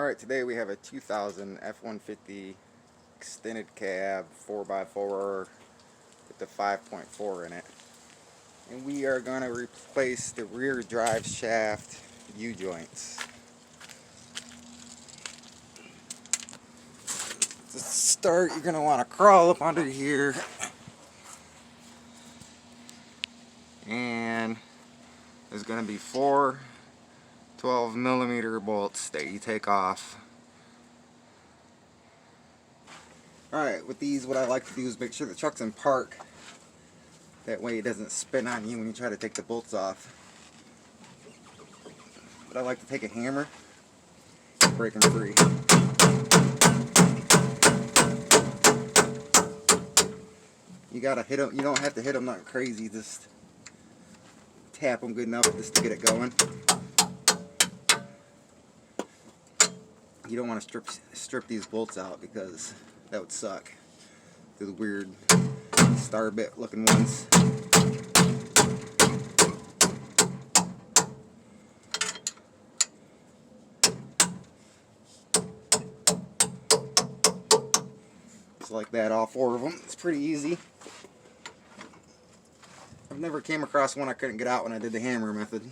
Alright, today we have a 2000 F-150 extended cab 4x4 with the 5.4 in it. And we are going to replace the rear drive shaft U-joints. To start, you're going to want to crawl up under here. And there's going to be 4 12mm bolts that you take off. Alright, with these, what I like to do is make sure the truck's in park. That way it doesn't spin on you when you try to take the bolts off. But I like to take a hammer and break them free. You gotta hit them, you don't have to hit them not crazy, just tap them good enough just to get it going. You don't want to strip these bolts out because that would suck. They're the weird star bit looking ones. Just like that, all 4 of them. It's pretty easy. I've never came across one I couldn't get out when I did the hammer method.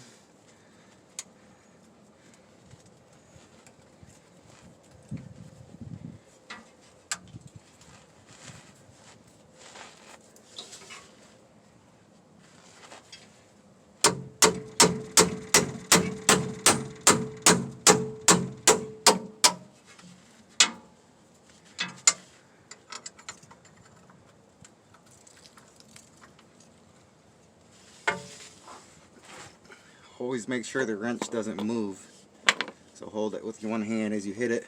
Always make sure the wrench doesn't move. So hold it with your one hand as you hit it.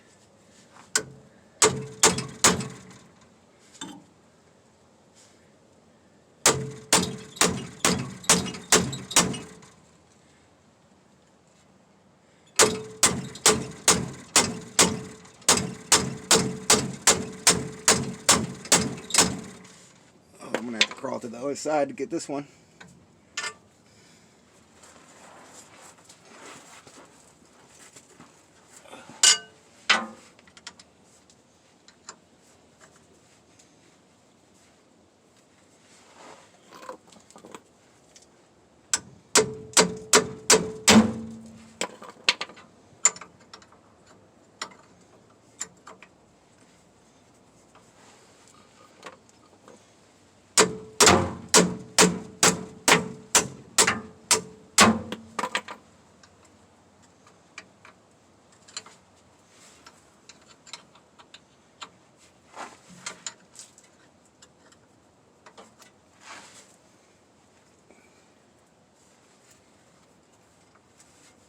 Oh, I'm gonna have to crawl to the other side to get this one.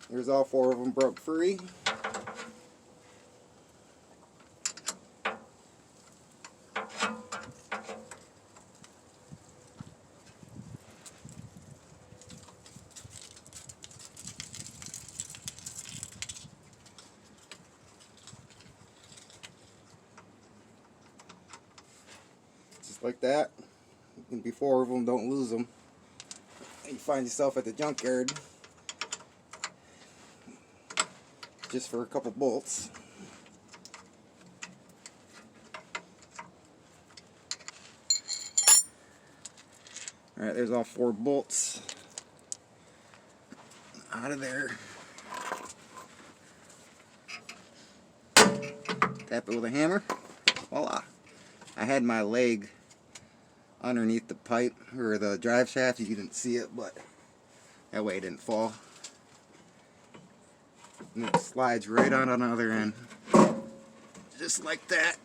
Here's all 4 of them broke free. Just like that. And be 4 of them, don't lose them. You find yourself at the junkyard just for a couple bolts. Alright, there's all 4 bolts out of there. Tap it with a hammer. Voila. I had my leg underneath the pipe or the drive shaft. You didn't see it, but that way it didn't fall. And it slides right on the other end. Just like that.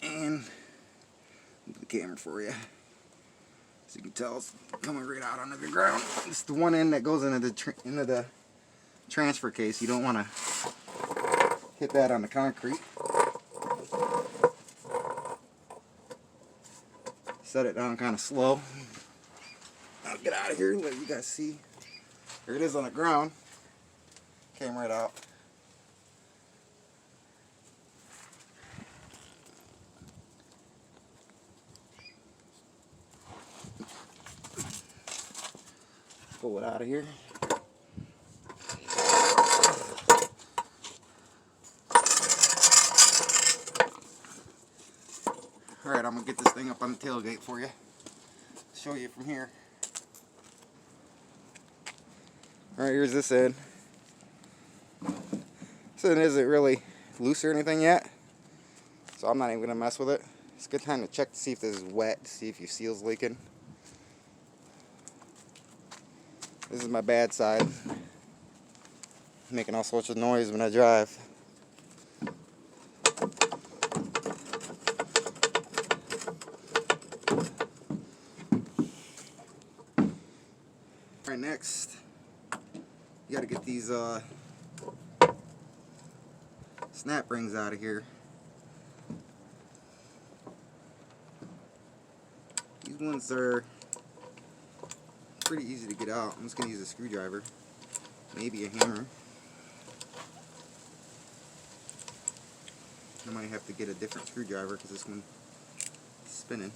And move the camera for you. So you can tell it's coming right out onto the ground. It's the one end that goes into the transfer case. You don't want to hit that on the concrete. Set it down kind of slow. I'll get out of here and let you guys see. Here it is on the ground. Came right out. Pull it out of here. Alright, I'm going to get this thing up on the tailgate for you. Show you from here. Alright, here's this end. This end isn't really loose or anything yet, so I'm not even going to mess with it. It's a good time to check to see if this is wet, to see if your seal's leaking. This is my bad side. Making all sorts of noise when I drive. Alright, next, you gotta get these snap rings out of here. These ones are pretty easy to get out. I'm just gonna use a screwdriver, maybe a hammer. I might have to get a different screwdriver because this one is spinning.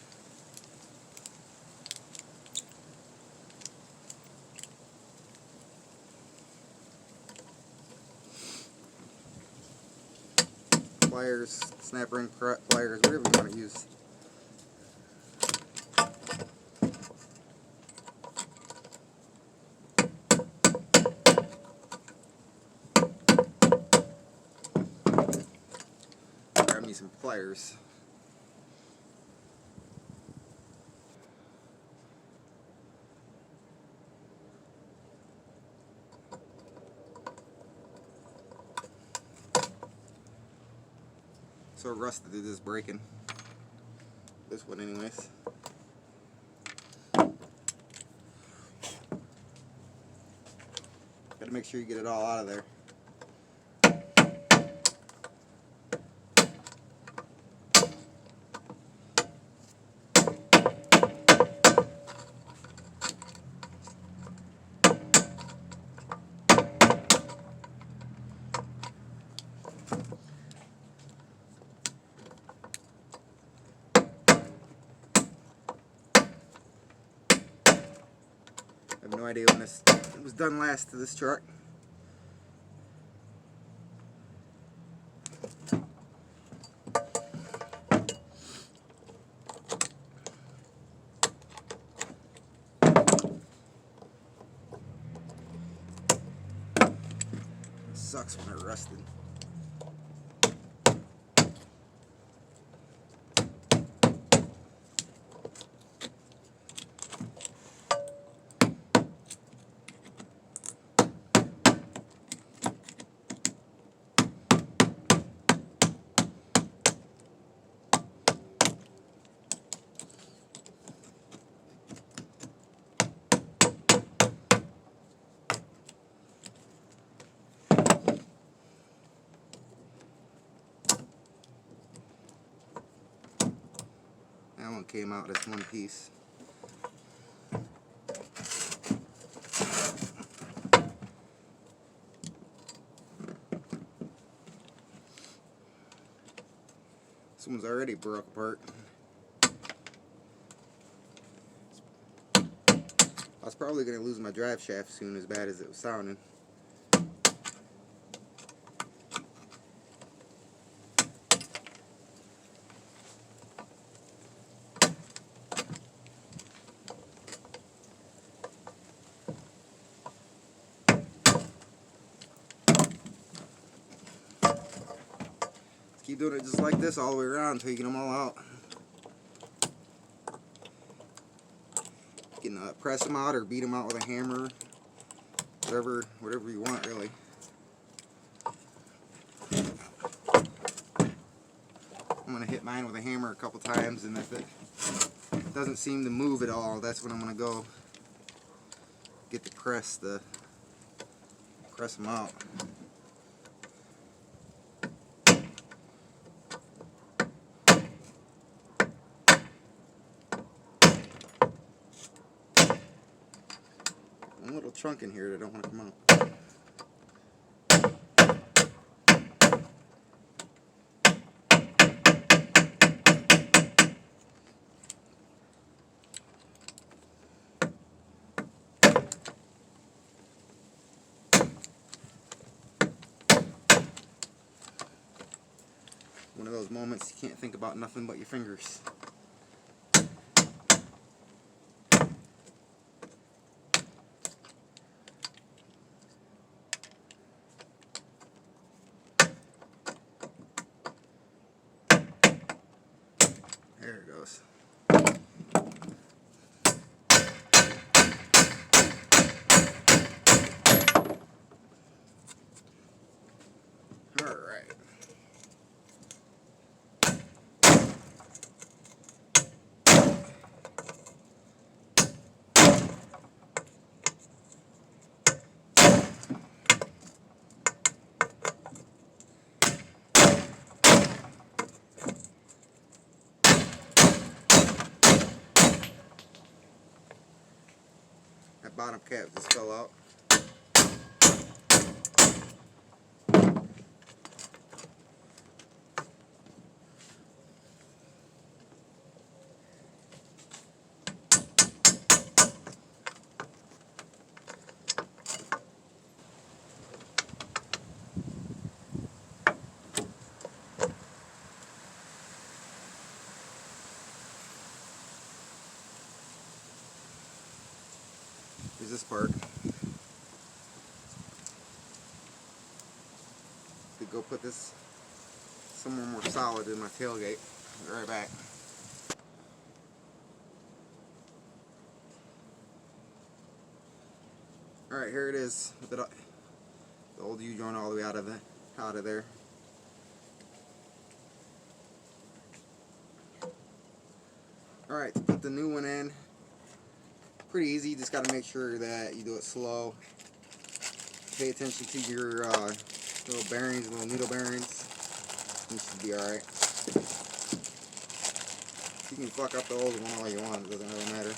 Pliers, snap ring pliers, whatever you want to use. Grab me some pliers. So rusted it is breaking. This one anyways. Gotta make sure you get it all out of there. I have no idea when this was done last to this truck. Sucks when they're rusted. That one came out as one piece. This one's already broke apart. I was probably going to lose my drive shaft soon, as bad as it was sounding. Keep doing it just like this all the way around until you get them all out. You can press them out or beat them out with a hammer, whatever you want really. I'm going to hit mine with a hammer a couple times, and if it doesn't seem to move at all, that's when I'm going to go get the press them out. One little chunk in here that I don't want to come out. One of those moments you can't think about nothing but your fingers. bottom cap just fell out. Here's this part. Could go put this somewhere more solid in my tailgate. Be right back. Alright, here it is with the old U-joint all the way out of there. Alright, to put the new one in, pretty easy. You just got to make sure that you do it slow. Pay attention to your little bearings, little needle bearings. You should be alright. You can fuck up the old one all you want, it doesn't really matter.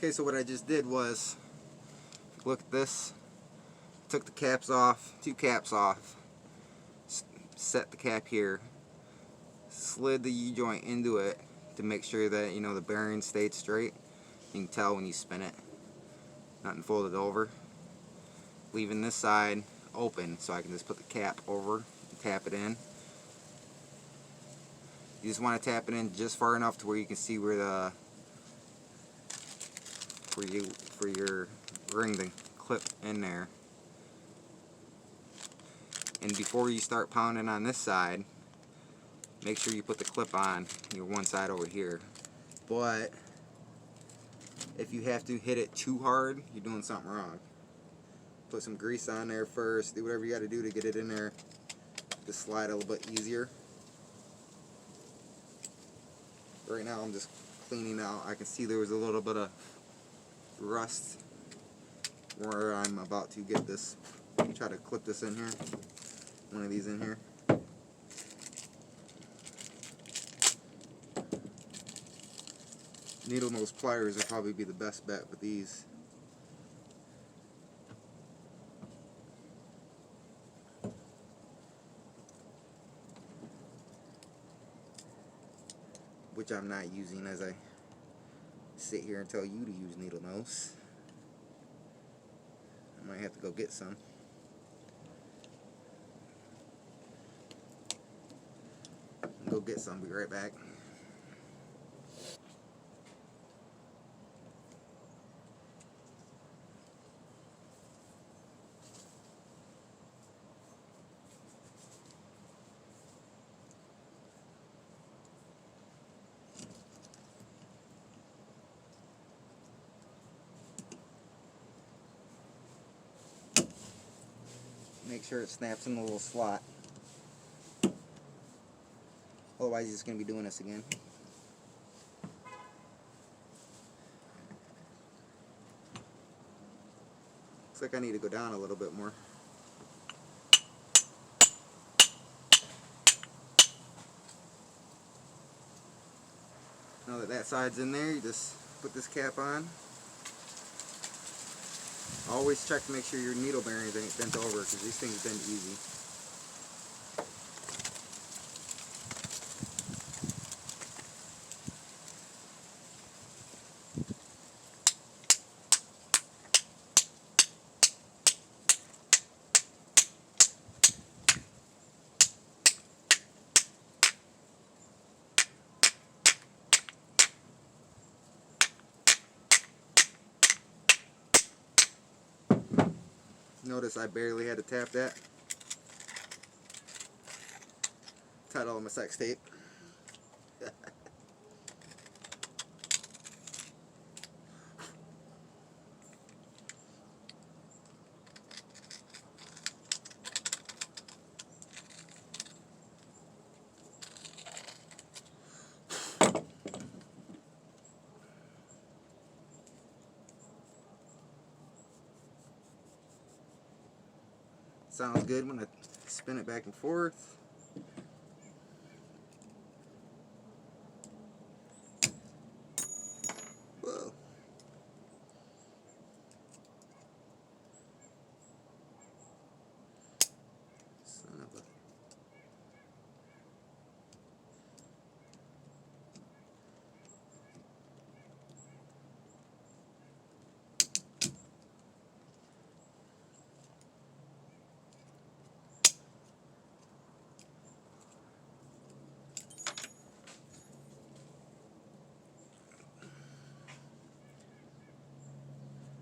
Okay, so what I just did was, look at this, took the caps off, 2 caps off, set the cap here, slid the U-joint into it to make sure that, you know, the bearing stayed straight. You can tell when you spin it, nothing folded over. Leaving this side open so I can just put the cap over and tap it in. You just want to tap it in just far enough to where you can see where the for your ring the clip in there. And before you start pounding on this side, make sure you put the clip on your one side over here. But if you have to hit it too hard, you're doing something wrong. Put some grease on there first, do whatever you got to do to get it in there to slide a little bit easier. Right now I'm just cleaning out. I can see there was a little bit of rust where I'm about to get this. Try to clip this in here, one of these in here. Needle nose pliers would probably be the best bet with these. Which I'm not using as I sit here and tell you to use needle nose. I might have to go get some. Go get some, be right back. make sure it snaps in the little slot. Otherwise, you're just going to be doing this again. Looks like I need to go down a little bit more. Now that that side's in there, you just put this cap on. Always check to make sure your needle bearings ain't bent over, because these things bend easy. Notice I barely had to tap that. Tied all of my sex tape. Sounds good when I spin it back and forth. Whoa. Son of a...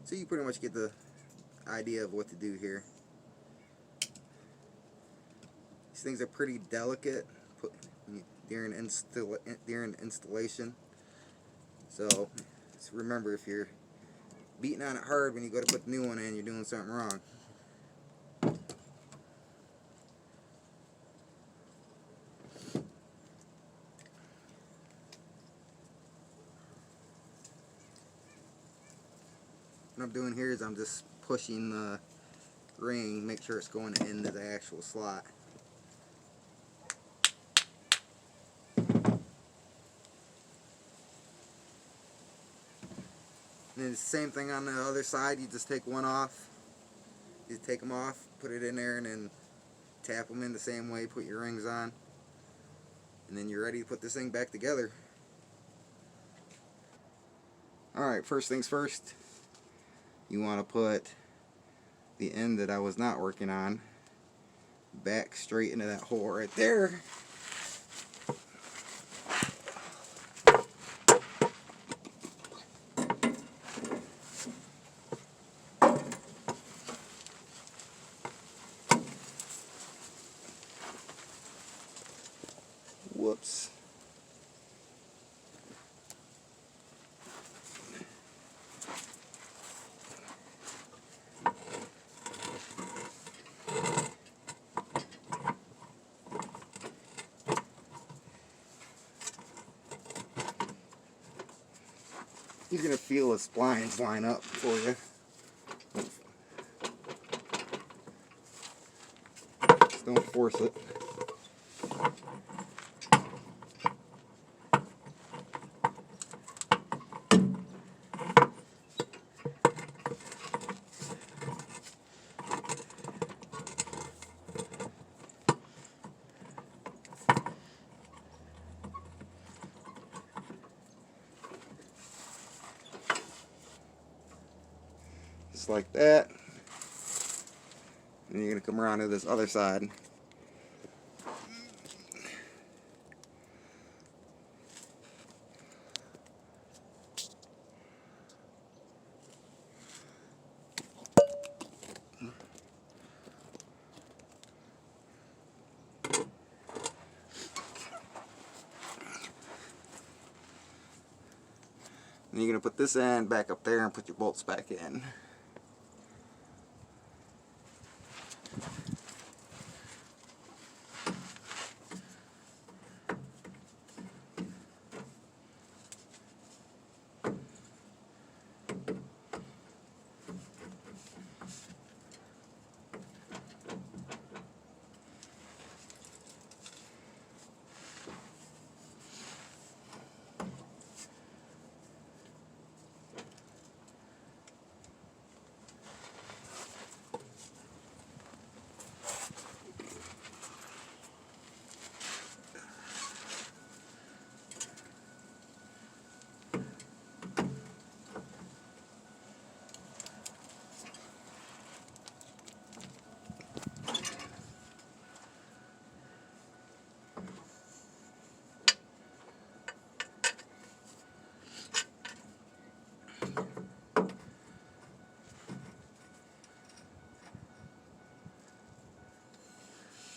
So you pretty much get the idea of what to do here. These things are pretty delicate during installation. So remember, if you're beating on it hard when you go to put the new one in, you're doing something wrong. What I'm doing here is I'm just pushing the ring, make sure it's going into the actual slot. And then the same thing on the other side, you just take one off. You take them off, put it in there, and then tap them in the same way, put your rings on. And then you're ready to put this thing back together. Alright, first things first. You want to put the end that I was not working on back straight into that hole right there. Whoops. You're going to feel the splines line up for you. Just don't force it. Just like that. And you're going to come around to this other side. And you're going to put this end back up there and put your bolts back in.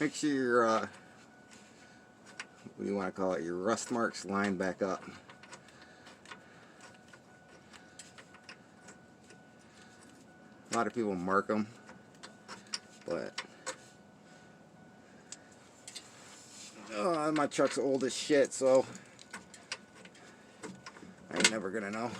make sure your what do you want to call it, your rust marks line back up. A lot of people mark them, but my truck's old as shit, so I ain't never gonna know.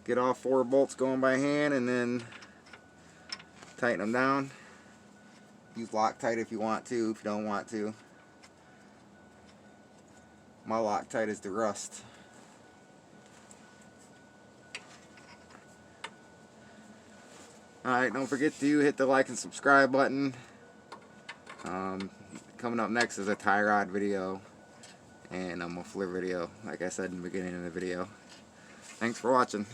Get all 4 bolts going by hand and then tighten them down. Use Loctite if you want to, if you don't want to. My Loctite is the rust. Alright, don't forget to hit the like and subscribe button. Coming up next is a tie rod video and a muffler video, like I said in the beginning of the video. Thanks for watching.